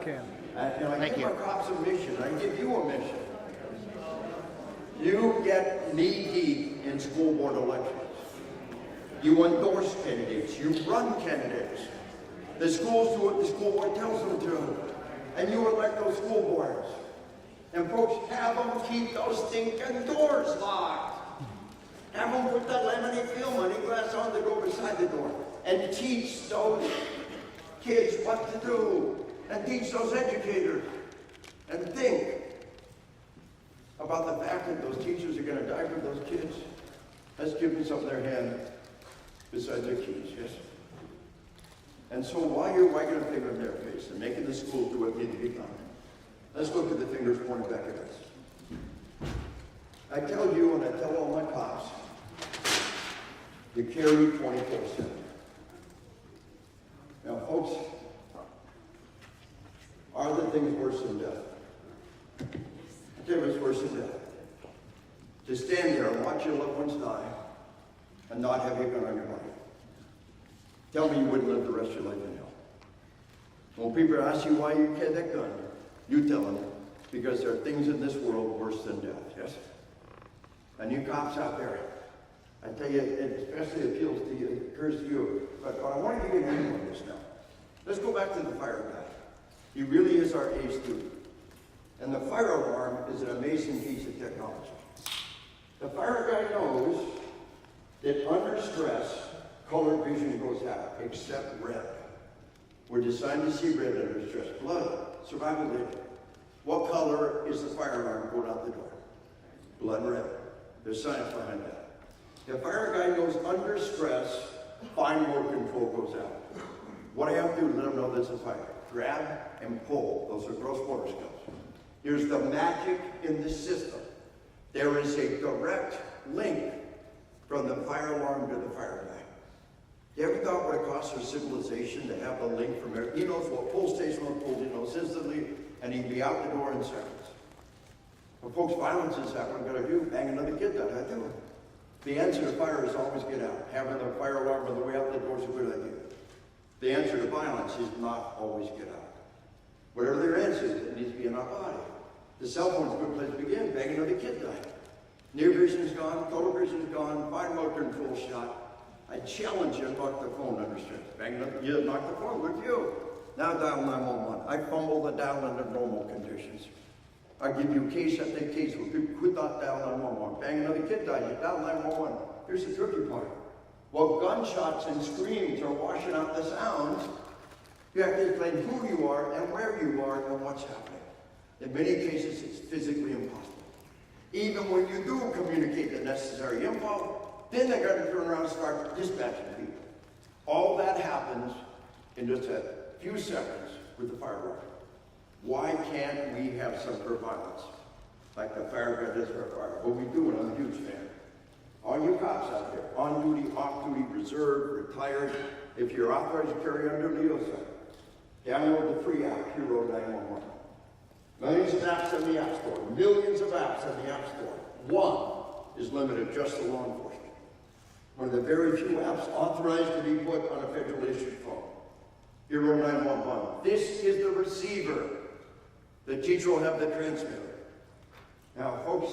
can. And I give our cops a mission. I give you a mission. You get knee-deep in school board elections. You endorse candidates. You run candidates. The schools do what the school board tells them to. And you elect those school boards. And folks, have them keep those stinking doors locked. Have them put that laminate film on any glass on the door beside the door. And teach those kids what to do. And teach those educators. And think about the fact that those teachers are going to die for those kids. Let's give them something in their hand besides their keys, yes? And so while you're wagging a finger in their face and making the schools do what needs to be done, let's look at the fingers pointed back at us. I tell you and I tell all my cops, you carry 24/7. Now, folks, are the things worse than death? I tell you what's worse than death. To stand there and watch your loved ones die and not have your gun on your body. Tell me you wouldn't live the rest of your life in hell. When people ask you why you carry that gun, you tell them, because there are things in this world worse than death, yes? And you cops out there, I tell you, it especially appeals to you, it occurs to you, but I want to give you an name on this now. Let's go back to the fire guy. He really is our A student. And the fire alarm is an amazing piece of technology. The fire guy knows that under stress, color vision goes out, except red. We're designed to see red under stress. Blood, survival data. What color is the fire alarm going out the door? Blood red. There's science behind that. The fire guy knows under stress, fine motor control goes out. What I have to do to let them know there's a fire. Grab and pull. Those are gross motor skills. Here's the magic in the system. There is a direct link from the fire alarm to the fire guy. You ever thought what it costs for civilization to have the link from there? He knows what pull station will pull, he knows instantly, and he can be out the door in seconds. But folks, violence is that what we're going to do? Bang another kid down, I do. The answer to fire is always get out. Having the fire alarm on the way out the door is a good idea. The answer to violence is not always get out. Whatever their answer is, it needs to be in our body. The cell phone's a good place to begin. Bang another kid died. Near vision's gone, total vision's gone, fine motor control shot. I challenge you to knock the phone under stress. Bang another, you knock the phone, good for you. Now dial 911. I fumble the dial under normal conditions. I give you case after case where people could not dial 911. Bang another kid died, you dial 911. Here's the tricky part. While gunshots and screams are washing out the sounds, you have to explain who you are and where you are and what's happening. In many cases, it's physically impossible. Even when you do communicate the necessary info, then they got to turn around and start dispatching people. All that happens in just a few seconds with the fire alarm. Why can't we have some for violence? Like the fire guy does for a fire. But we do, and I'm a huge fan. All you cops out there, on duty, off duty, reserve, retired, if you're authorized to carry under the OSA, download the free app, Hero 911. Millions of apps in the App Store, millions of apps in the App Store. One is limited just to law enforcement. One of the very few apps authorized to be put on a federal issued phone. Hero 911. This is the receiver. The teacher will have the transmitter. Now, folks,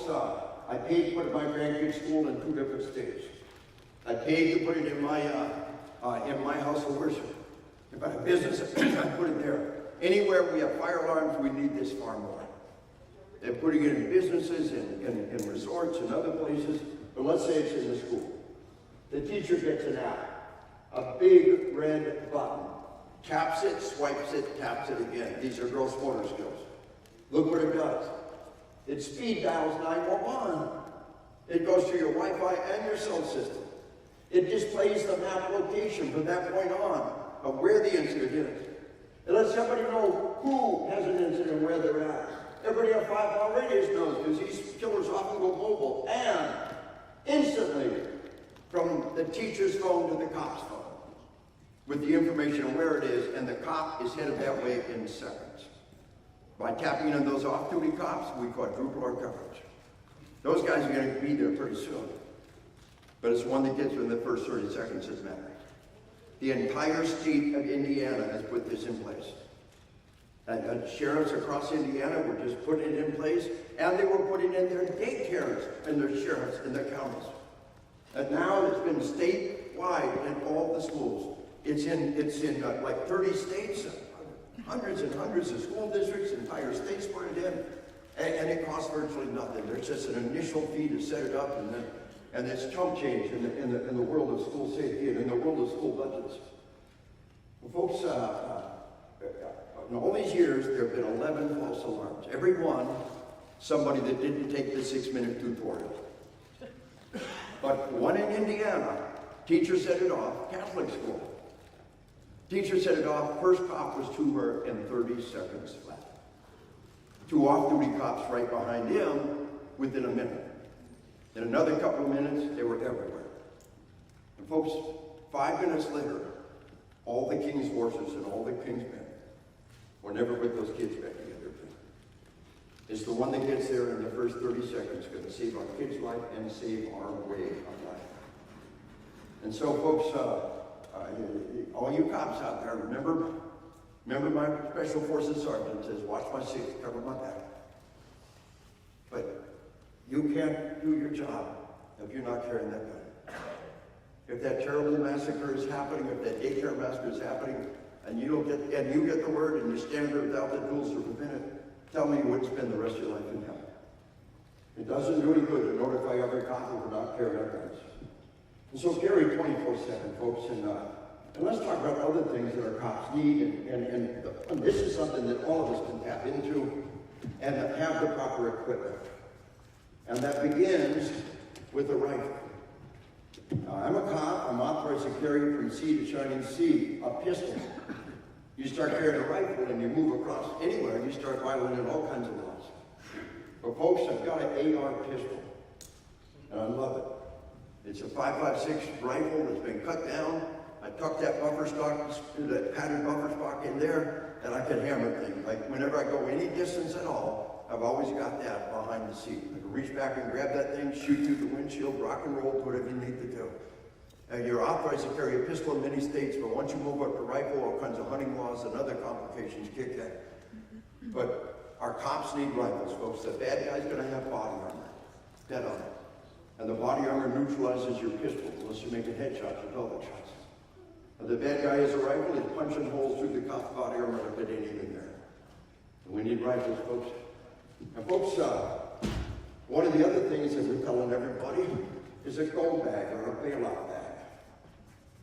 I paid to put my grandkids' school in 2 different states. I paid to put it in my house of worship. If I had a business, I put it there. Anywhere we have fire alarms, we need this far more. They're putting it in businesses, in resorts, and other places. But let's say it's in the school. The teacher gets an app, a big red button. Taps it, swipes it, taps it again. These are gross motor skills. Look what it does. It speed dials 911. It goes to your Wi-Fi and your cell system. It displays the map location from that point on of where the incident is. It lets somebody know who has an incident, where they're at. Everybody on 5-mile radius knows because these killers often go mobile. And instantly, from the teacher's phone to the cop's phone, with the information of where it is, and the cop is headed that way in seconds. By tapping on those off-duty cops, we quadruple our coverage. Those guys are going to be there pretty soon. But it's one that gets you in the first 30 seconds that matter. The entire state of Indiana has put this in place. And sheriffs across Indiana were just putting it in place, and they were putting in their daycares and their sheriffs in their counties. And now it's been statewide in all the schools. It's in like 30 states, hundreds and hundreds of school districts, entire states put it in, and it costs virtually nothing. There's just an initial fee to set it up, and it's chump change in the world of school safety and in the world of school budgets. Well, folks, in all these years, there have been 11 false alarms. Every one, somebody that didn't take the 6-minute tutorial. But one in Indiana, teacher set it off, Catholic school. Teacher set it off, first cop was to her in 30 seconds flat. 2 off-duty cops right behind him within a minute. In another couple of minutes, they were everywhere. And folks, 5 minutes later, all the king's horses and all the king's men were never with those kids back together. It's the one that gets there in the first 30 seconds going to save our kid's life and save our way of life. And so, folks, all you cops out there, remember my Special Forces sergeant says, watch my 6, cover my back. But you can't do your job if you're not carrying that gun. If that terrible massacre is happening, if that daycare massacre is happening, and you get the word and you stand there without the tools to prevent it, tell me you wouldn't spend the rest of your life in hell. It doesn't do any good to notify every cop if we're not carrying our guns. And so carry 24/7, folks, and let's talk about other things that our cops need, and this is something that all of us can tap into and have the proper equipment. And that begins with a rifle. I'm a cop. I'm authorized to carry from sea to shining sea a pistol. You start carrying a rifle and you move across anywhere, you start violating all kinds of laws. But folks, I've got an AR pistol, and I love it. It's a 5.56 rifle that's been cut down. I tuck that buffer stock, that padded buffer stock in there, and I can hammer things. Like whenever I go any distance at all, I've always got that behind the seat. I can reach back and grab that thing, shoot through the windshield, rock and roll, whatever you need to do. You're authorized to carry a pistol in many states, but once you move up to rifle, all kinds of hunting laws and other complications kick in. But our cops need rifles, folks. The bad guy's going to have body armor, dead on it. And the body armor neutralizes your pistol unless you're making headshots or double shots. And the bad guy has a rifle, he's punching holes through the cop's body armor if it ain't even there. And we need rifles, folks. And folks, one of the other things that we're telling everybody is a gold bag or a bailout bag.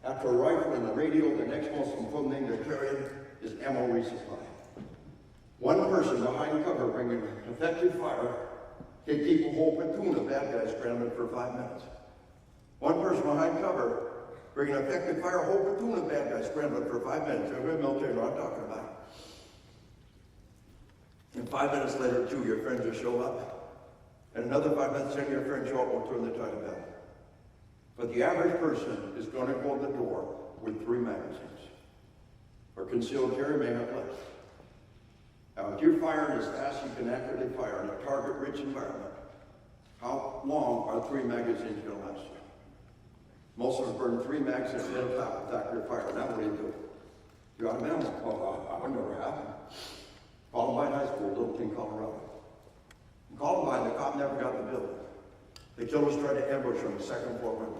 After a rifle and a radio, the next most important thing they're carrying is ammo resupply. One person behind cover bringing effective fire can keep a whole platoon of bad guys scrambling for 5 minutes. One person behind cover bringing effective fire, a whole platoon of bad guys scrambling for 5 minutes. Everybody military know what I'm talking about. And 5 minutes later, 2 of your friends will show up. And another 5 minutes, 10 of your friends show up and turn the tide of battle. But the average person is going to go to the door with 3 magazines. Or concealed carry may have less. Now, if you're firing as fast as you can accurately fire in a target-rich environment, how long are 3 magazines going to last you? Most of us burn 3 magazines at a time with accurate fire. Now what do? You're out of ammo. Well, that would never happen. Columbine High School, Littleton, Colorado. In Columbine, the cop never got the building. The killers tried to ambush him, second floor window.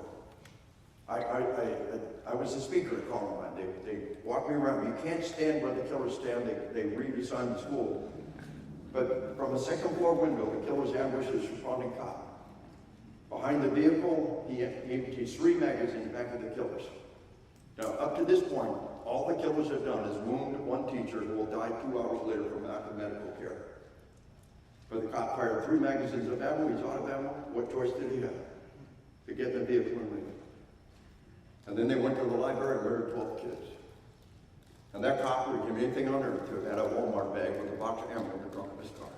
I was the speaker at Columbine. They walked me around. You can't stand where the killers stand. They redesigned the school. But from a second floor window, the killers ambushed his responding cop. Behind the vehicle, he empties 3 magazines back at the killers. Now, up to this point, all the killers have done is wound 1 teacher who will die 2 hours later from lack of medical care. But the cop fired 3 magazines of ammo. He's out of ammo. What choice did he have? To get in the vehicle and leave. And then they went to the library and murdered 12 kids. And that cop would give anything on earth to have had a Walmart bag with a box of ammo in the trunk of his car.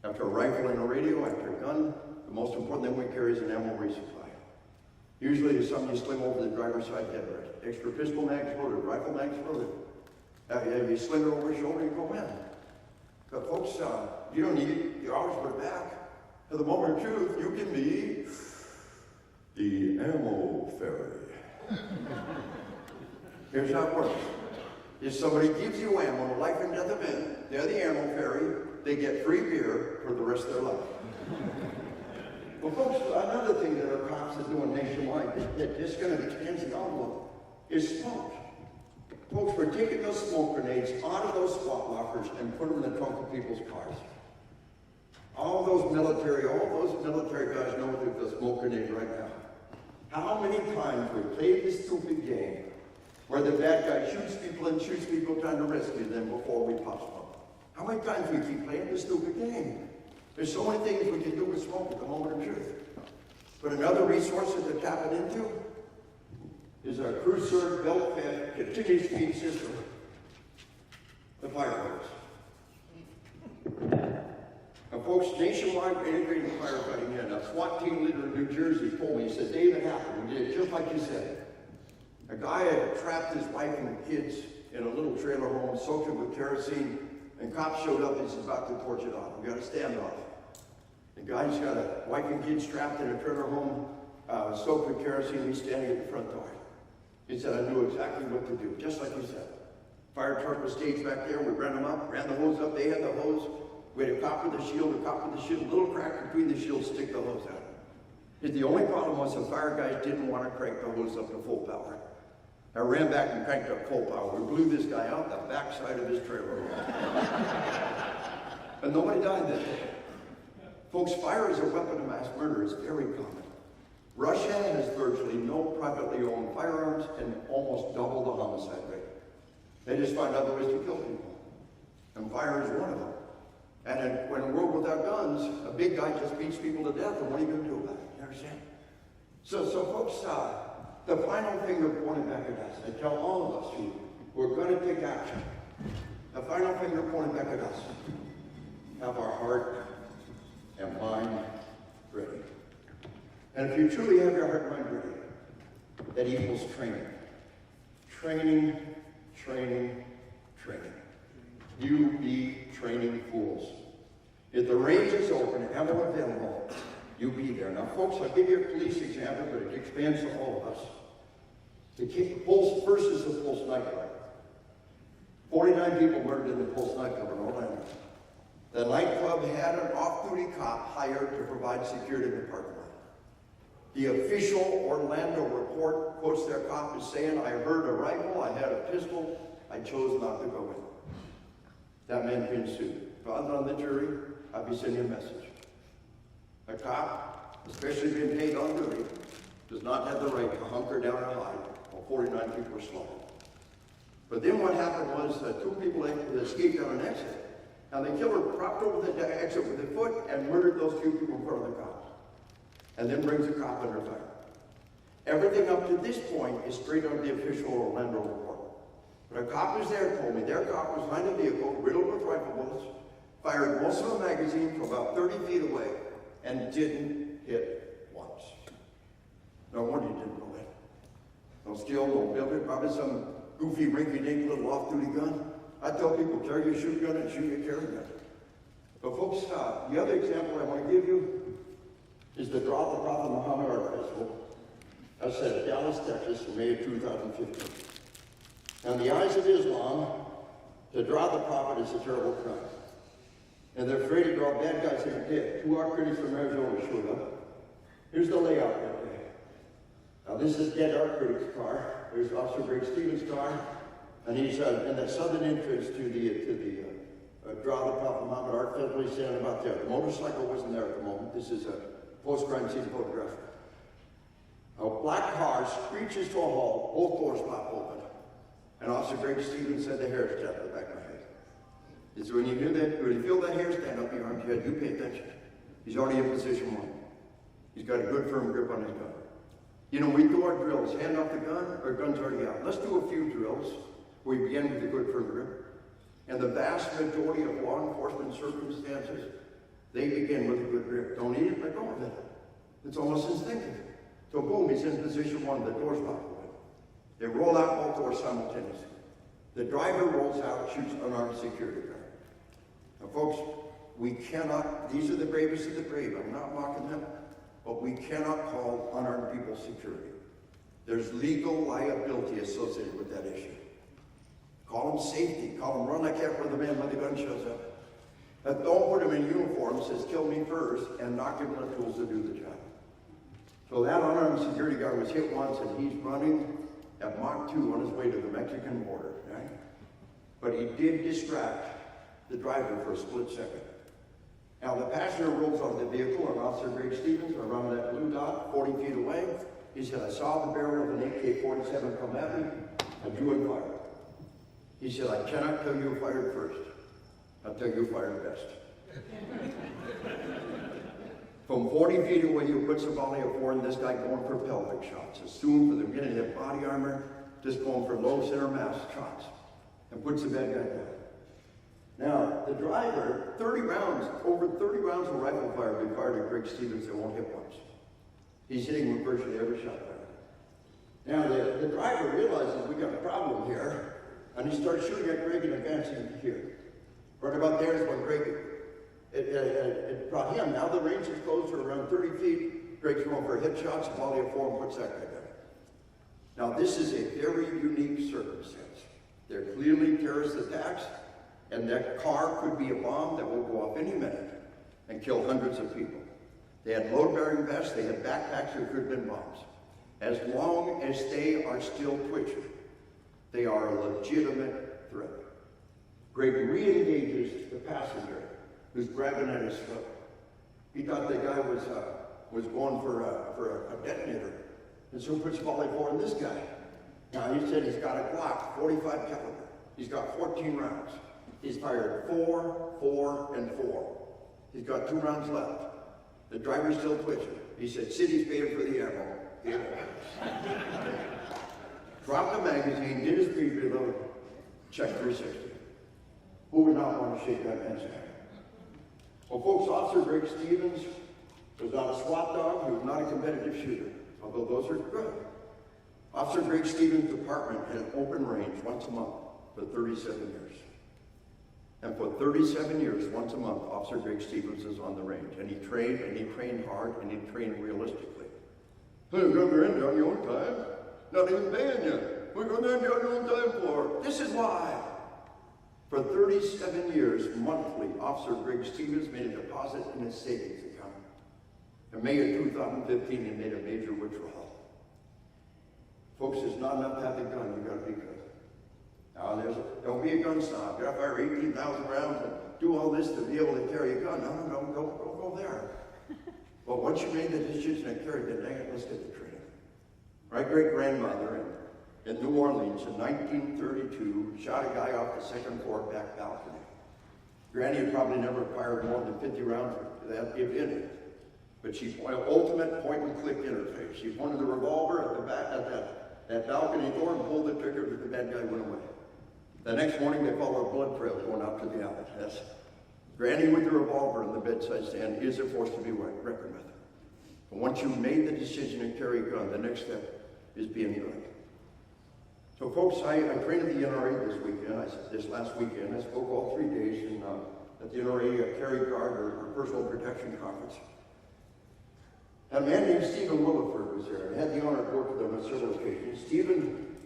After a rifle and a radio, after a gun, the most important thing we carry is an ammo resupply. Usually it's something you sling over the driver's side headrest. Extra pistol mags loaded, rifle mags loaded. You sling it over your shoulder and go in. But folks, you don't need it. You always put it back. At the moment of truth, you can be the ammo fairy. Here's how it works. If somebody gives you ammo, a life and death they're the animal fairy. They get free beer for the rest of their life. Well, folks, another thing that our cops are doing nationwide that just kind of extends the envelope is smoke. Folks, we're taking those smoke grenades out of those squat lockers and put them in the trunk of people's cars. All those military guys know there's a smoke grenade right now. How many times we played this stupid game where the bad guy shoots people trying to rescue them before we pop smoke? How many times we keep playing this stupid game? There's so many things we can do with smoke at the moment of truth. But another resource that they're tapping into is our cruiser belt-fed continuous feed system, the firefighters. Now, folks, nationwide integrated firefighting, and a SWAT team leader in New Jersey told me, he said, Dave, it happened. We did it just like you said. A guy had trapped his wife and kids in a little trailer home, soaked it with kerosene, and cops showed up and he's about to torch it off. We got a standoff. The guy's got a wife and kids trapped in a trailer home, soaked with kerosene. He's standing at the front door. He said, I knew exactly what to do, just like you said. Fire truck was staged back there. We ran them up, ran the hose up. They had the hose. We had a cop with a shield, a little crack between the shields, stick the hose out. The only problem was the fire guys didn't want to crank the hose up to full power. I ran back and cranked up full power. We blew this guy out the backside of his trailer. And nobody died that day. Folks, fire as a weapon of mass murder is very common. Russia has virtually no privately owned firearms and almost double the homicide rate. They just find other ways to kill people. And fire is one of them. And when in a world without guns, a big guy just beats people to death, and what are you going to do about it? You understand? So folks, the final finger pointed back at us. I tell all of us who are going to take action. The final finger pointed back at us. Have our heart and mind ready. And if you truly have your heart and mind ready, that equals training. Training, training, training. You be training fools. If the range is open and ammo available, you be there. Now, folks, I'll give you a police example, but it expands to all of us. The Pulse versus the Pulse nightclub. 49 people murdered in the Pulse nightclub in Orlando. The nightclub had an off-duty cop hired to provide security in the parking lot. The official Orlando report quotes their cop as saying, I heard a rifle, I had a pistol, I chose not to go in. That man being sued. If I was on the jury, I'd be sending a message. A cop, especially being paid on duty, does not have the right to hunker down and hide while 49 people were slaughtered. But then what happened was two people escaped down an exit. Now the killer propped over the exit with a foot and murdered those few people in front of the cops. And then brings the cop under fire. Everything up to this point is straight out of the official Orlando report. But a cop was there told me their cop was behind a vehicle riddled with rifle bullets, fired most of a magazine from about 30 feet away, and didn't hit once. No wonder you didn't know that. No skill, no ability, probably some goofy rinky-dink little off-duty gun. I tell people, carry your shoot gun and shoot your carry gun. But folks, the other example I want to give you is the Draw the Prophet Muhammad Art Festival. That's at Dallas, Texas in May of 2015. Now, in the eyes of Islam, to draw the prophet is a terrible crime. And they're afraid to draw bad guys that are dead. Two art critics from Arizona showed up. Here's the layout right there. Now, this is dead art critic's car. There's Officer Greg Stevens' car. And he's in the southern entrance to the Draw the Prophet Muhammad Art Festival. He's standing about there. The motorcycle wasn't there at the moment. This is a post-crime scene photograph. A black car screeches to a halt. Both doors pop open. And Officer Greg Stevens said the hair is down the back of my head. He said, when you feel that hair stand up your arm, you pay attention. He's already in position one. He's got a good firm grip on his gun. You know, we do our drills, hand off the gun, our gun's already out. Let's do a few drills. We begin with a good firm grip. And the vast majority of law enforcement circumstances, they begin with a good grip. Don't need it, let go of it. It's almost instinctive. So boom, he's in position one, the doors pop open. They roll out both doors simultaneously. The driver rolls out, shoots unarmed security guard. Now folks, we cannot, these are the bravest of the brave, I'm not mocking them, but we cannot call unarmed people security. There's legal liability associated with that issue. Call them safety. Call them run like heck for the man when the gun shows up. But don't put him in uniform, says kill me first, and not give him the tools to do the job. So that unarmed security guard was hit once, and he's running at Mach 2 on his way to the Mexican border, right? But he did distract the driver for a split second. Now the passenger rolls off the vehicle, and Officer Greg Stevens, around that blue dot, 40 feet away, he said, I saw the barrel of an AK-47 come at me, I drew and fired. He said, I cannot tell you who fired first. I'll tell you who fired best. From 40 feet away, you put some volley of 4, and this guy going for pelvic shots. Assume for the beginning of body armor, just going for low center mass shots, and puts the bad guy down. Now, the driver, 30 rounds, over 30 rounds of rifle fire have been fired at Greg Stevens that won't hit once. He's hitting with virtually every shot there. Now, the driver realizes we got a problem here, and he starts shooting at Greg and advancing here. Right about there is when Greg, it brought him. Now the range is close to around 30 feet. Greg's going for headshots, a volley of 4, and puts that guy down. Now, this is a very unique circumstance. They're clearly terrorist attacks, and that car could be a bomb that will go off any minute and kill hundreds of people. They had load-bearing vests, they had backpacks that could have been bombs. As long as they are still twitching, they are a legitimate threat. Greg re-engages the passenger who's grabbing at his foot. He thought the guy was going for a detonator, and so puts volley 4 on this guy. Now he said he's got a Glock, 45 caliber. He's got 14 rounds. He's fired 4, 4, and 4. He's got 2 rounds left. The driver's still twitching. He said, city's paying for the ammo. Dropped the magazine, did his speed reload, checked 360. Who would not want to shake that man's hand? Well, folks, Officer Greg Stevens was not a SWAT dog. He was not a competitive shooter, although those are good. Officer Greg Stevens' department had an open range once a month for 37 years. And for 37 years, once a month, Officer Greg Stevens is on the range. And he trained hard, and he trained realistically. So you're going to end on your own time? Not even paying you. We're going to end on your own time for. This is why. For 37 years, monthly, Officer Greg Stevens made a deposit in his savings account. In May of 2015, he made a major withdrawal. Folks, it's not enough to have a gun. You've got to be good. Now, don't be a gun snob. You got to fire 18,000 rounds and do all this to be able to carry a gun. No, don't go there. But once you made the decision to carry it, dang it, let's get the training. My great-grandmother in New Orleans in 1932 shot a guy off the second floor back balcony. Granny had probably never fired more than 50 rounds of that, if any. But she ultimate point-and-click interface. She pointed the revolver at the back at that balcony door and pulled the trigger, and the bad guy went away. The next morning, they followed a blood trail going out to the alley. Yes. Granny with the revolver in the bedside stand is a force to be reckoned with. But once you've made the decision to carry a gun, the next step is being good. So folks, I trained at the NRA this last weekend. I spoke all 3 days at the NRA Carry Guard or Personal Protection Conference. And a man named Stephen Williford was there. I had the honor to work with him on several occasions. Stephen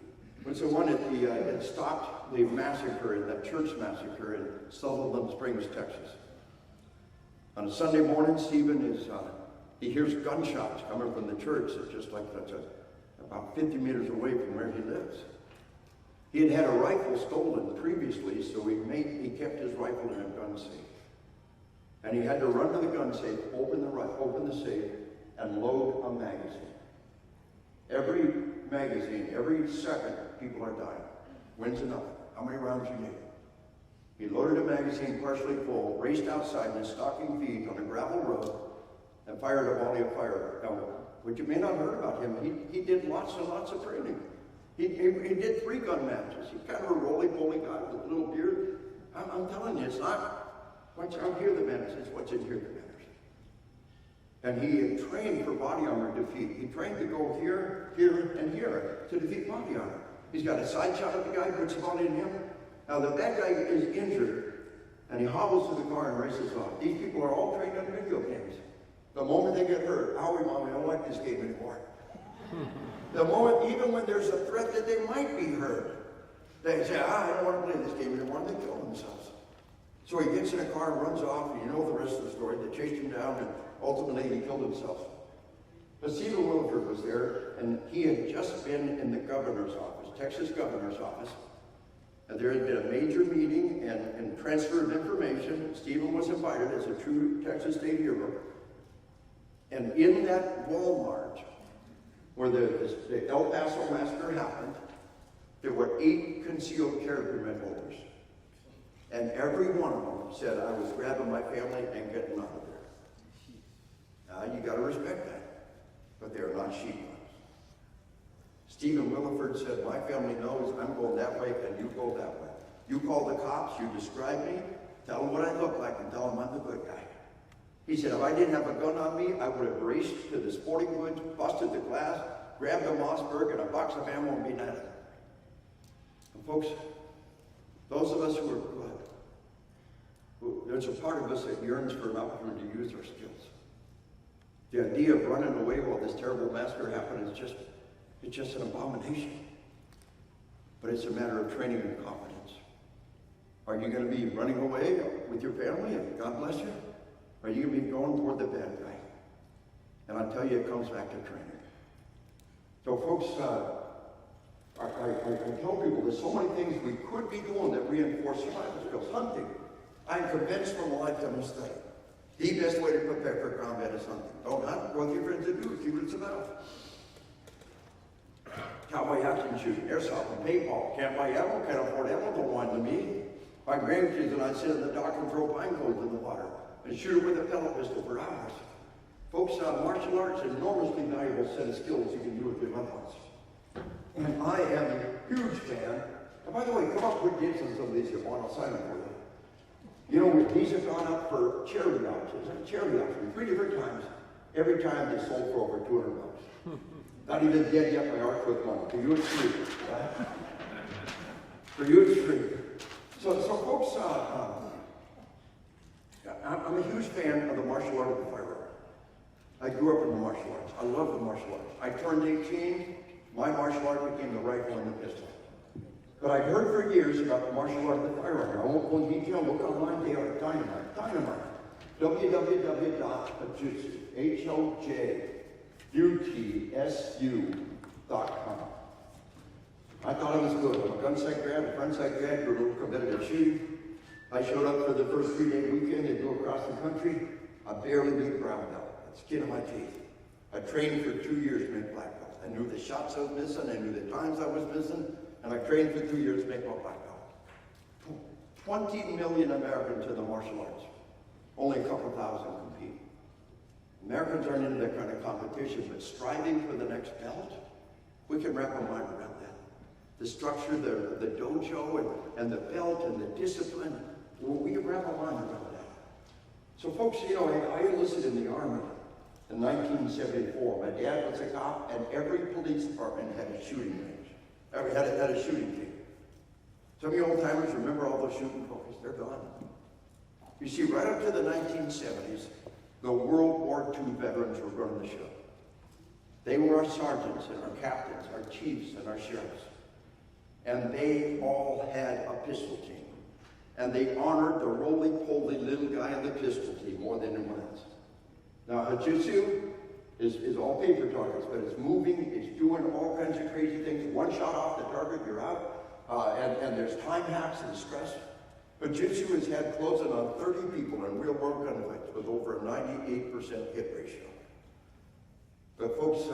was the one that stopped the massacre, that church massacre in Sutherland Springs, Texas. On a Sunday morning, Stephen he hears gunshots coming from the church. It's just like that's about 50 meters away from where he lives. He had a rifle stolen previously, so he kept his rifle in a gun safe. And he had to run to the gun safe, open the safe, and load a magazine. Every magazine, every second, people are dying. When's enough? How many rounds you need? He loaded a magazine partially full, raced outside in his stocking feet on a gravel road, and fired a volley of fire. Now, what you may not have heard about him, he did lots and lots of training. He did 3 gun matches. He's kind of a roly-poly guy with a little beard. I'm telling you, it's not what's out here that matters, it's what's in here that matters. And he had trained for body armor defeat. He trained to go here, here, and here to defeat body armor. He's got a side shot of the guy, puts a volley in him. Now the bad guy is injured, and he hobbles to the car and races off. These people are all trained on video games. The moment they get hurt, owie, Mom, I don't like this game anymore. The moment, even when there's a threat that they might be hurt, They say, I don't want to play this game anymore, and they kill themselves. So he gets in a car and runs off, and you know the rest of the story. They chased him down, and ultimately he killed himself. But Stephen Williford was there, and he had just been in the governor's office, Texas governor's office. And there had been a major meeting and transfer of information. Stephen was invited as a true Texas state hero. And in that Walmart, where the El Paso massacre happened, there were 8 concealed carry permit holders. And every one of them said, I was grabbing my family and getting out of there. Now, you got to respect that. But they are not sheep. Stephen Williford said, my family knows I'm going that way and you go that way. You call the cops, you describe me, tell them what I look like, and tell them I'm the good guy. He said, if I didn't have a gun on me, I would have raced to the sporting goods, busted the glass, grabbed a Mossberg and a box of ammo and been at it. And folks, those of us who are good, there's a part of us that yearns for an opportunity to use our skills. The idea of running away while this terrible massacre happened is just an abomination. But it's a matter of training and confidence. Are you going to be running away with your family and God bless you? Or are you going to be going toward the bad guy? And I tell you, it comes back to training. So folks, I tell people there's so many things we could be doing that reinforce survival skills. Hunting. I'm convinced from a lifetime of study. The best way to prepare for combat is hunting. Don't hunt, go with your friends and do it. See what it's about. Cowboy action shooting, airsoft, and paintball. Can't buy ammo, can't afford ammo, don't whine to me. My grandkids and I sit in the dock and throw pine cones in the water and shoot it with a pellet pistol for hours. Folks, martial arts is an enormously valuable set of skills you can do with your loved ones. And I am a huge fan. And by the way, come up with dibs on some of these if you want, I'll sign them for you. You know, these have gone up for charity auctions. Charity auctions, 3 different times. Every time they sold for over $200. Not even dead yet, my art with money. For you, it's free. Right? For you, it's free. So folks, I'm a huge fan of the martial art of the firearm. I grew up in the martial arts. I love the martial arts. I turned 18. My martial art became the rifle and the pistol. But I've heard for years about the martial art of the firearm. I won't go in detail. Look online. They are dynamite. Dynamite. www.hojutsu, HOJUTSU.com. I thought it was good. I'm a gun sight grad, a front sight grad, do a little competitive shooting. I showed up for the first 3-day weekend and go across the country. I barely made brown belt. That's skin of my teeth. I trained for 2 years to make black belt. I knew the shots I was missing. I knew the times I was missing. And I trained for 2 years to make my black belt. 20 million Americans in the martial arts. Only a couple thousand compete. Americans aren't into that kind of competition, but striving for the next belt, we can wrap our mind around that. The structure, the dojo, and the belt, and the discipline, we can wrap our mind around that. So folks, you know, I enlisted in the Army in 1974. My dad was a cop, and every police department had a shooting range. Had a shooting team. Some of you old timers remember all those shooting focus. They're gone. You see, right up to the 1970s, the World War II veterans were running the show. They were our sergeants and our captains, our chiefs and our sheriffs. And they all had a pistol team. And they honored the roly-poly little guy in the pistol team more than anyone else. Now, Jiu-Jitsu is all paper targets, but it's moving, it's doing all kinds of crazy things. One shot off the target, you're out. And there's time hacks and stress. But Jiu-Jitsu has had closing on 30 people in real-world gunfights with over a 98% hit ratio. But folks,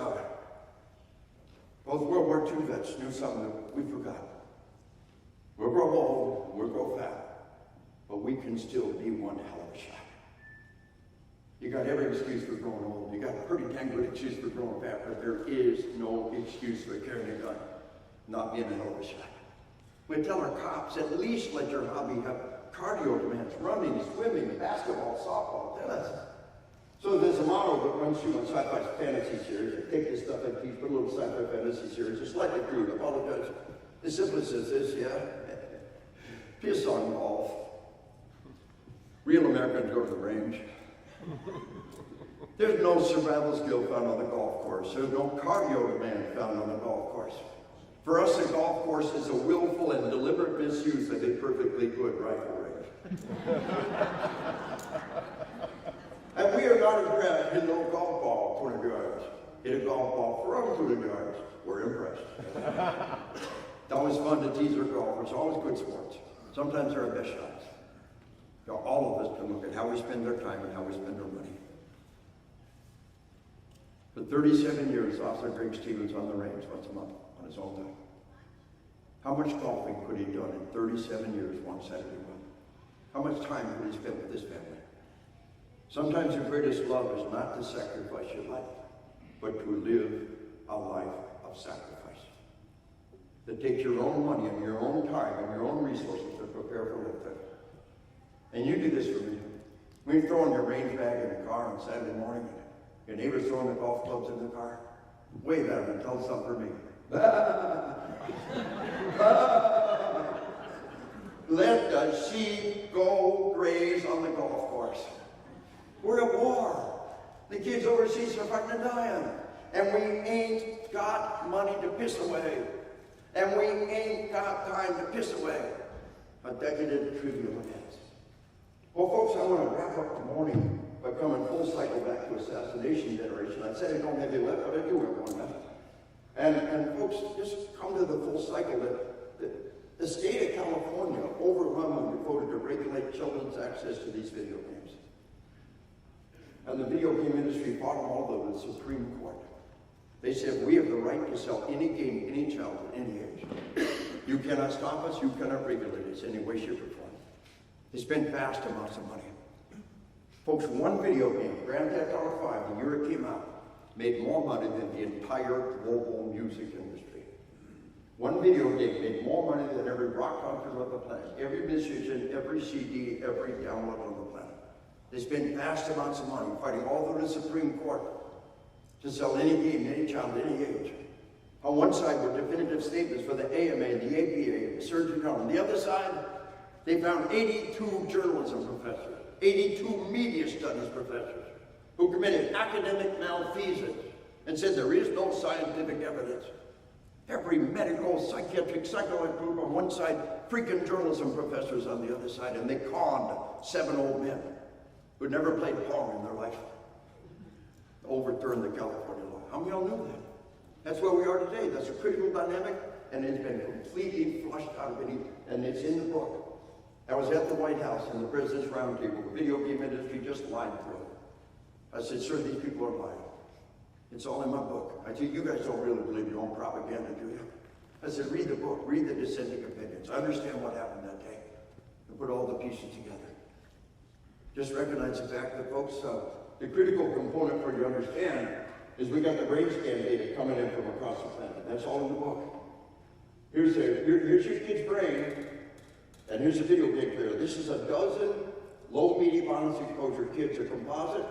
both World War II vets knew something that we forgot. We'll grow old, we'll grow fat, but we can still be one hell of a shot. You got every excuse for growing old. You got a pretty dang good excuse for growing fat, but there is no excuse for carrying a gun, not being a hell of a shot. We tell our cops, at least let your hobby have cardio demands, running, swimming, basketball, softball, tennis. So there's a motto that runs through my sci-fi fantasy series. I take this stuff I teach, put a little sci-fi fantasy series. It's slightly crude, I apologize. It simply says this, piss on golf. Real Americans go to the range. There's no survival skill found on the golf course. There's no cardio demand found on the golf course. For us, a golf course is a willful and deliberate misuse of a perfectly good rifle range. And we are not impressed with no golf ball 200 yards. Hit a golf ball from 200 yards. We're impressed. It's always fun to tease our golfers. It's always good sports. Sometimes they're our best shots. You know, all of us can look at how we spend our time and how we spend our money. For 37 years, Officer Greg Stevens on the range once a month on his own time. How much golfing could he have done in 37 years one Saturday month? How much time could he spend with his family? Sometimes the greatest love is not to sacrifice your life, but to live a life of sacrifice. To take your own money and your own time and your own resources to prepare for lifting. And you do this for me. When you're throwing your range bag in the car on Saturday morning, your neighbor's throwing the golf clubs in the car, wave at him and tell something for me. Let the sheep go graze on the golf course. We're at war. The kids overseas are fighting and dying. And we ain't got money to piss away. And we ain't got time to piss away. A decadent trivial events. Well, folks, I want to wrap up the morning by coming full cycle back to assassination generation. I said I don't have you left, but I do have one left. And folks, just come to the full cycle that the state of California overwhelmingly voted to regulate children's access to these video games. And the video game industry fought them all to the Supreme Court. They said, we have the right to sell any game, any child, at any age. You cannot stop us, you cannot regulate us in any way, shape, or form. They spent vast amounts of money. Folks, one video game, Grand Theft Auto 5, the year it came out, made more money than the entire global music industry. One video game made more money than every rock concert on the planet, every musician, every CD, every download on the planet. They spent vast amounts of money fighting all through the Supreme Court to sell any game, any child, any age. On one side were definitive statements for the AMA, the APA, the Surgeon General. On the other side, they found 82 journalism professors, 82 media studies professors who committed academic malfeasance and said there is no scientific evidence. Every medical, psychiatric, psychological group on one side, freaking journalism professors on the other side, and they conned 7 old men who'd never played Pong in their life. Overturned the California law. How many of y'all knew that? That's where we are today. That's a critical dynamic, and it's been completely flushed out of it, and it's in the book. I was at the White House in the President's Roundtable. The video game industry just lied to it. I said, sir, these people are lying. It's all in my book. I said, you guys don't really believe your own propaganda, do you? I said, read the book, read the dissenting opinions. I understand what happened that day, and put all the pieces together. Just recognize the fact that, folks, the critical component for you to understand is we got the brain scan data coming in from across the planet. That's all in the book. Here's your kid's brain, and here's a video game player. This is a dozen low-medium violence exposure kids, a composite,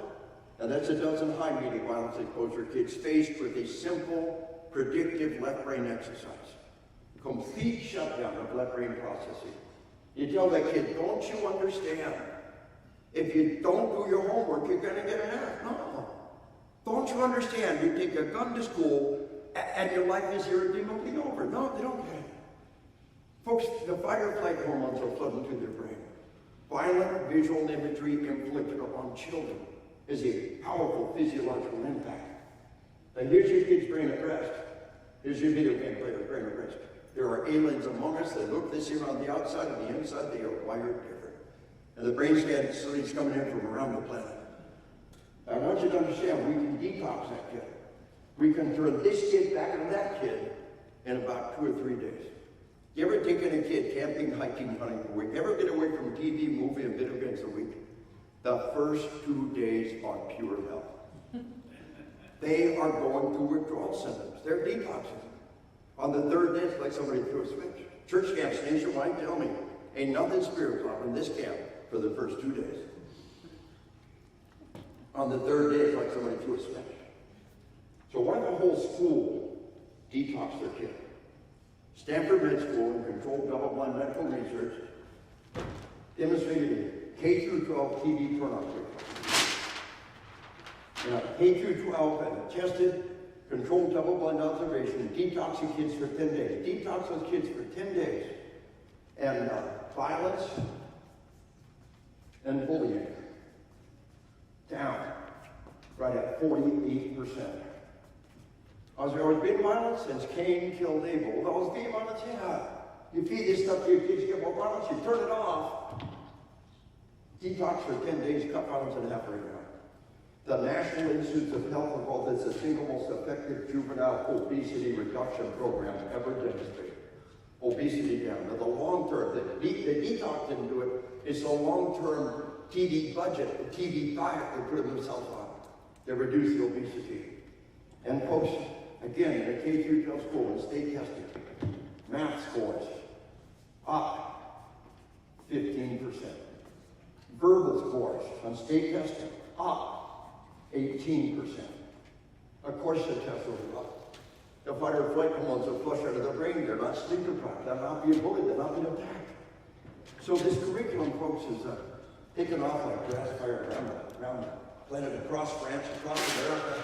and that's a dozen high-medium violence exposure kids faced with a simple, predictive left brain exercise. Complete shutdown of left brain processing. You tell that kid, don't you understand? If you don't do your homework, you're going to get an F. No. Don't you understand? You take a gun to school and your life is irredeemably over. No, they don't get it. Folks, the fight or flight hormones are flooding through their brain. Violent visual imagery inflicted upon children is a powerful physiological impact. Now here's your kid's brain at rest. Here's your video game player's brain at rest. There are aliens among us that look the same on the outside and the inside. They are wired different. And the brain scan studies coming in from around the planet. I want you to understand, we can detox that kid. We can turn this kid back into that kid in about 2 or 3 days. You ever taken a kid camping, hiking, hunting a week? Ever get away from TV, movie, and video games a week? The first 2 days are pure hell. They are going through withdrawal symptoms. They're detoxing. On the 3rd day, it's like somebody threw a switch. Church camps nationwide tell me, ain't nothing spiritual up in this camp for the first 2 days. On the 3rd day, it's like somebody threw a switch. So why don't the whole school detox their kid? Stanford Med School and controlled double-blind medical research demonstrated K through 12 TV pornography. Now, K through 12 had tested controlled double-blind observation, detox the kids for 10 days. Detox those kids for 10 days. And violence and bullying down right at 48%. Has there always been violence since Cain killed Abel? Well, there's always been violence, yeah. You feed this stuff to your kids, you get more violence, you turn it off. Detox for 10 days, cut violence in half right now. The National Institutes of Health have called this the single most effective juvenile obesity reduction program ever demonstrated. Obesity down. Now the long term, the detox didn't do it, it's the long-term TV budget, the TV diet they put themselves on. They reduce the obesity. And folks, again, in a K-12 school, in state testing, math scores up 15%. Verbal scores on state testing up 18%. Of course the test was up. The fight or flight hormones are flushed out of the brain. They're not sleep deprived. They're not being bullied. They're not being attacked. So this curriculum, folks, is taken off like grass fire around the planet, across France, across America.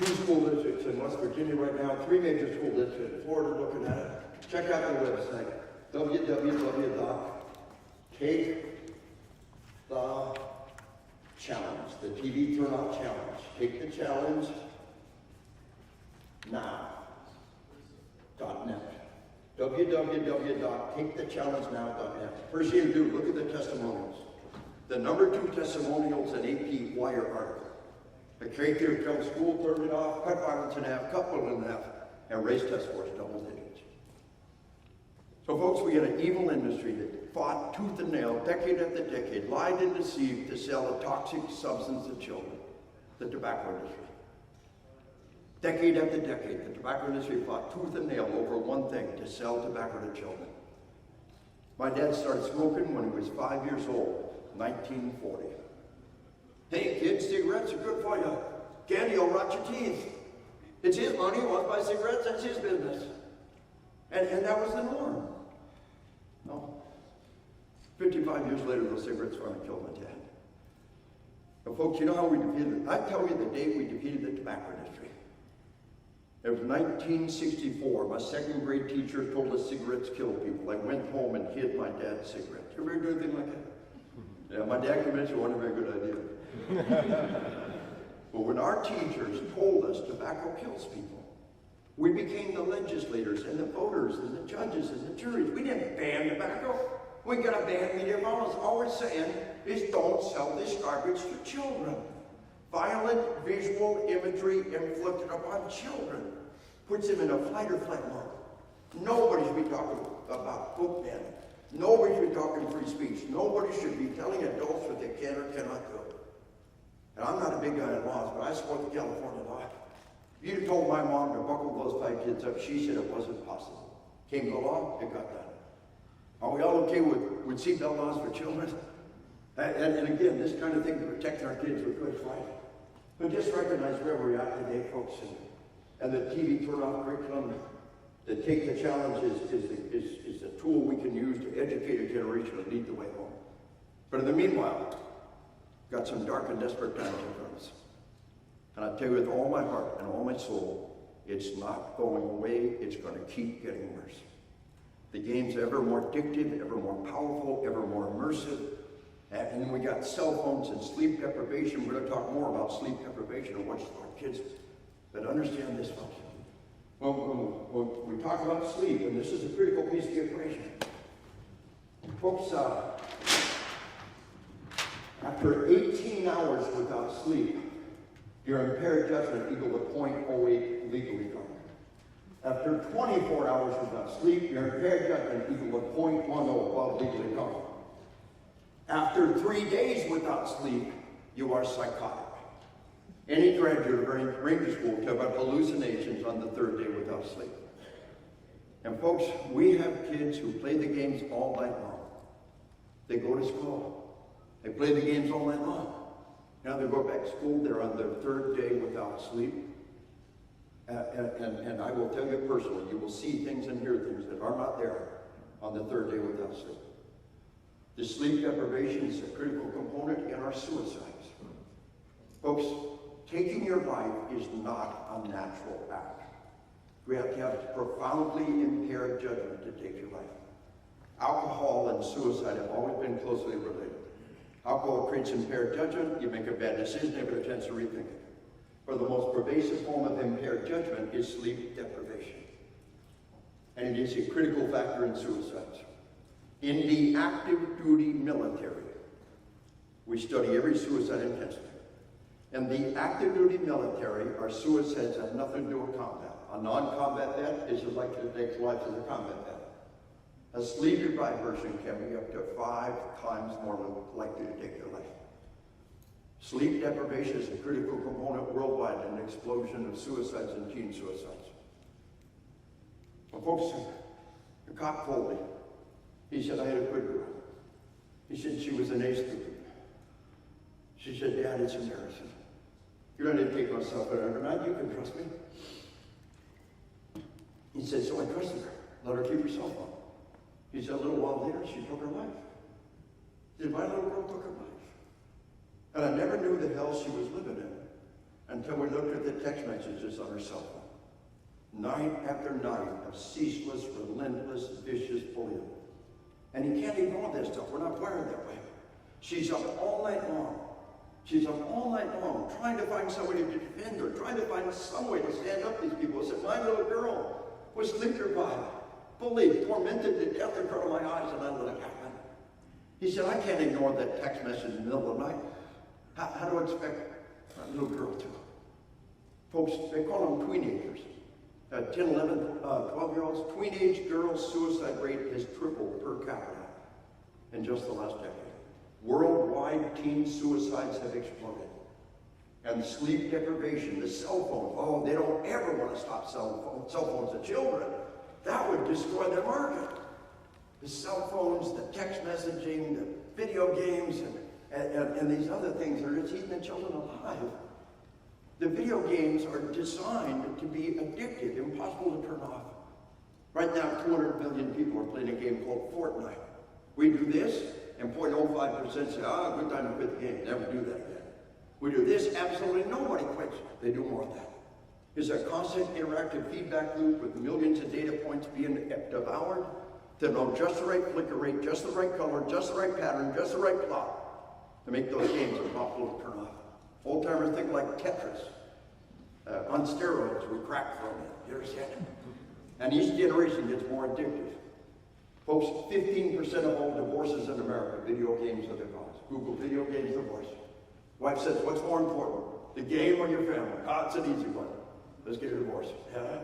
2 school districts in West Virginia right now, 3 major school districts in Florida looking at it. Check out the website, www.takethechallenge, the TV turnout challenge. Take the challenge now.net. www.takethechallengenow.net. First thing you do, look at the testimonials. The number 2 testimonials in AP Wire article. The K-12 school turned it off, cut violence in half, cut bullying in half, and raised test scores double digits. So folks, we had an evil industry that fought tooth and nail, decade after decade, lied and deceived to sell a toxic substance to children, the tobacco industry. Decade after decade, the tobacco industry fought tooth and nail over one thing, to sell tobacco to children. My dad started smoking when he was 5 years old, 1940. Hey kids, cigarettes are good for you. Candy will rot your teeth. It's his money, he wants to buy cigarettes, that's his business. And that was the norm. No. 55 years later, those cigarettes finally killed my dad. But folks, you know how we defeated it? I tell you the day we defeated the tobacco industry. It was 1964. My 2nd grade teacher told us cigarettes kill people. I went home and hid my dad's cigarettes. You ever do anything like that? Yeah, my dad convinced me it wasn't a very good idea. But when our teachers told us tobacco kills people, we became the legislators and the voters and the judges and the juries. We didn't ban tobacco. We got to ban media violence. All we're saying is don't sell this garbage to children. Violent visual imagery inflicted upon children puts them in a fight or flight mode. Nobody should be talking about book banning. Nobody should be talking free speech. Nobody should be telling adults what they can or cannot do. And I'm not a big guy in laws, but I support the California law. If you'd have told my mom to buckle those 5 kids up, she said it wasn't possible. Came the law, it got done. Are we all okay with seatbelt laws for children? And again, this kind of thing to protect our kids with good fight. But just recognize where we're at today, folks, and the TV turnout curriculum. The Take the Challenge is a tool we can use to educate a generation and lead the way home. But in the meanwhile, got some dark and desperate times in front of us. And I tell you with all my heart and all my soul, it's not going away, it's going to keep getting worse. The game's ever more addictive, ever more powerful, ever more immersive. And then we got cell phones and sleep deprivation. We're going to talk more about sleep deprivation and what's our kids. But understand this, folks. When we talk about sleep, and this is a critical piece of the equation, folks, after 18 hours without sleep, your impaired judgment equal to 0.08 legally covered. After 24 hours without sleep, your impaired judgment equal to 0.10 above legally covered. After 3 days without sleep, you are psychotic. Any graduate of Ranger School will tell about hallucinations on the 3rd day without sleep. And folks, we have kids who play the games all night long. They go to school. They play the games all night long. Now they go back to school, they're on their 3rd day without sleep. And I will tell you personally, you will see things and hear things that are not there on the 3rd day without sleep. The sleep deprivation is a critical component in our suicides. Folks, Taking your life is not a natural act. We have to have profoundly impaired judgment to take your life. Alcohol and suicide have always been closely related. Alcohol creates impaired judgment. You make a bad decision, you have a chance to rethink it. But the most pervasive form of impaired judgment is sleep deprivation. And it is a critical factor in suicides. In the active duty military, we study every suicide intensely. In the active duty military, our suicides have nothing to do with combat. A non-combat vet is as likely to take life as a combat vet. A sleep-deprived person can be up to 5 times more likely to take their life. Sleep deprivation is a critical component worldwide in an explosion of suicides and teen suicides. Well, folks, the cop told me. He said, I had a good girl. He said she was an A student. She said, Dad, it's embarrassing. You're going to take myself out every night. You can trust me. He said, so I trusted her. Let her keep her cell phone. He said, a little while later, she took her life. He said, my little girl took her life. And I never knew the hell she was living in until we looked at the text messages on her cell phone. Night after night of ceaseless, relentless, vicious bullying. And you can't ignore this stuff. We're not wired that way. She's up all night long. She's up all night long trying to find somebody to defend her, trying to find some way to stand up to these people. I said, my little girl was sleep deprived, bullied, tormented to death in front of my eyes, and I let it happen. He said, I can't ignore that text message in the middle of the night. How do I expect a little girl to? Folks, they call them tweenagers. 10, 11, 12-year-olds. Tweenage girls' suicide rate has tripled per capita in just the last decade. Worldwide, teen suicides have exploded. And sleep deprivation, the cell phones, oh, they don't ever want to stop cell phones to children. That would destroy their market. The cell phones, the text messaging, the video games, and these other things are just eating the children alive. The video games are designed to be addictive, impossible to turn off. Right now, 200 million people are playing a game called Fortnite. We do this, and 0.05% say, good time to quit the game. Never do that again. We do this, absolutely nobody quits. They do more of that. There's a constant interactive feedback loop with millions of data points being devoured to know just the right flicker rate, just the right color, just the right pattern, just the right plot to make those games impossible to turn off. Old-timers think like Tetris. On steroids, we crack from it. You understand? And each generation gets more addictive. Folks, 15% of all divorces in America, video games are the cause. Google video games divorce. Wife says, what's more important, the game or your family? It's an easy one. Let's get a divorce. Yeah.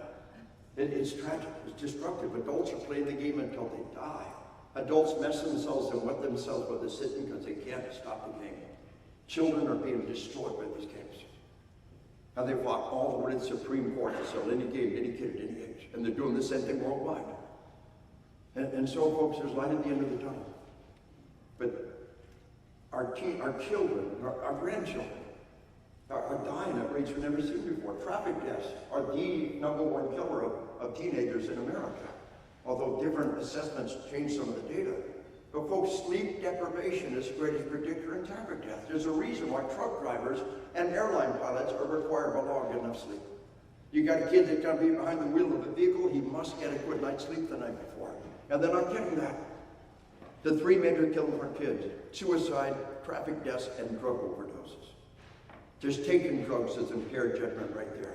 It's tragic. It's destructive. Adults are playing the game until they die. Adults mess themselves and wet themselves by the sitting because they can't stop the game. Children are being destroyed by these games. Now they fought all the way to the Supreme Court to sell any game, any kid at any age. And they're doing the same thing worldwide. And so, folks, there's light at the end of the tunnel. But our children, our grandchildren, are dying at rates we've never seen before. Traffic deaths are the #1 killer of teenagers in America. Although different assessments change some of the data. But folks, sleep deprivation is the greatest predictor in traffic death. There's a reason why truck drivers and airline pilots are required by law to get enough sleep. You got a kid that's going to be behind the wheel of a vehicle, he must get a good night's sleep the night before. And they're not getting that. The 3 major killings for kids: suicide, traffic deaths, and drug overdoses. Just taking drugs is impaired judgment right there.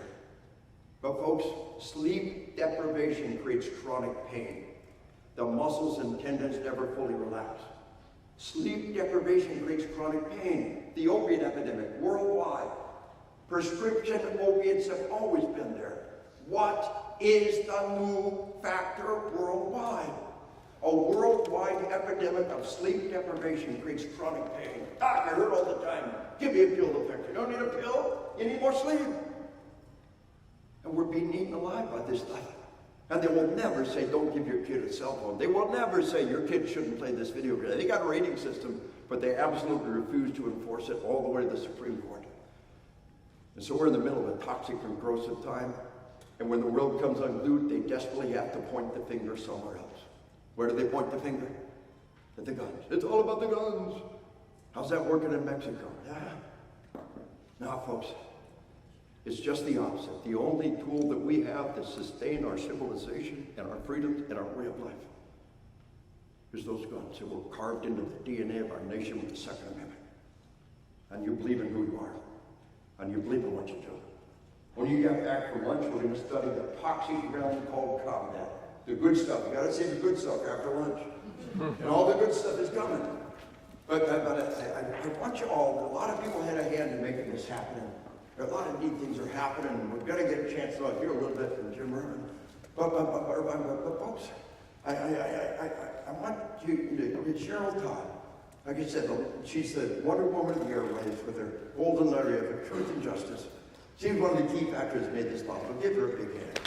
But folks, sleep deprivation creates chronic pain. The muscles and tendons never fully relax. Sleep deprivation creates chronic pain. The opiate epidemic worldwide. Prescription opiates have always been there. What is the new factor worldwide? A worldwide epidemic of sleep deprivation creates chronic pain. Doc, I heard all the time, give me a pill to fix it. You don't need a pill, you need more sleep. And we're being eaten alive by this stuff. And they will never say, don't give your kid a cell phone. They will never say, your kid shouldn't play this video game. They got a rating system, but they absolutely refuse to enforce it all the way to the Supreme Court. And so we're in the middle of a toxic and corrosive time. And when the world comes unglued, they desperately have to point the finger somewhere else. Where do they point the finger? At the guns. It's all about the guns. How's that working in Mexico? Yeah. Now, folks, It's just the opposite. The only tool that we have to sustain our civilization and our freedoms and our way of life is those guns that were carved into the DNA of our nation with the Second Amendment. And you believe in who you are. And you believe in what you do. When you get back from lunch, we're going to study the epoxy ground called combat. The good stuff. You got to say the good stuff after lunch. And all the good stuff is coming. But I want you all, a lot of people had a hand in making this happen. A lot of neat things are happening, and we're going to get a chance to hear a little bit from Jim Irvin. But folks, I want you to, Cheryl Todd, like I said, she's the Wonder Woman of the airwaves with her golden lariat of truth and justice. She's one of the key factors that made this possible. Give her a big hand.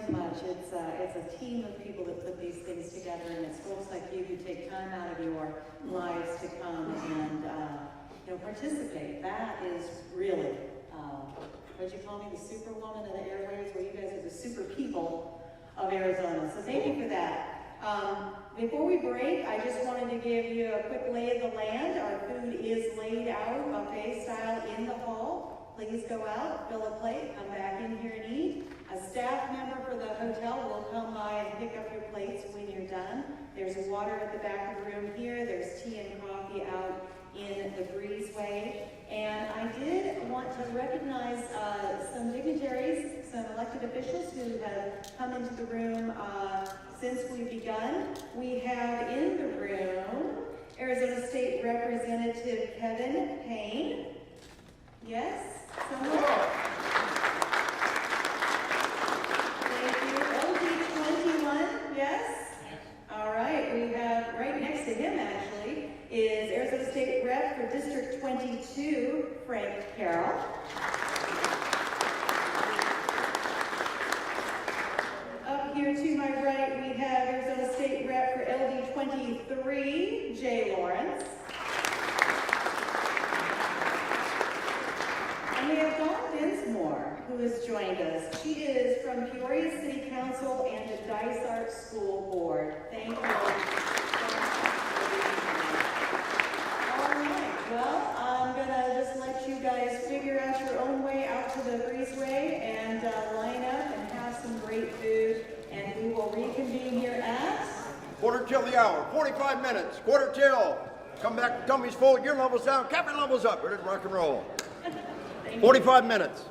Too much. It's a team of people that put these things together, and it's folks like you who take time out of your lives to come and participate. That is really what'd you call me, the superwoman of the airwaves? Well, you guys are the super people of Arizona. So thank you for that. Before we break, I just wanted to give you a quick lay of the land. Our food is laid out buffet style in the hall. Please go out, fill a plate, come back in here and eat. A staff member for the hotel will come by and pick up your plates when you're done. There's water at the back of the room here. There's tea and coffee out in the breezeway. And I did want to recognize some dignitaries, some elected officials who have come into the room since we've begun. We have in the room Arizona State Representative Kevin Payne. Yes? Someone? Thank you. LD21, yes? All right, we have right next to him actually is Arizona State Rep for District 22, Frank Carroll. Up here to my right, we have Arizona State Rep for LD23, Jay Lawrence. And we have Dawn Dinsmore, who has joined us. She is from Peoria City Council and the Dysart School Board. Thank you. All right, well, I'm going to just let you guys figure out your own way out to the breezeway and line up and have some great food. And we will reconvene here at... Quarter till the hour, 45 minutes, quarter till. Come back, tummy's full, gear levels down, captain levels up. Ready to rock and roll. 45 minutes.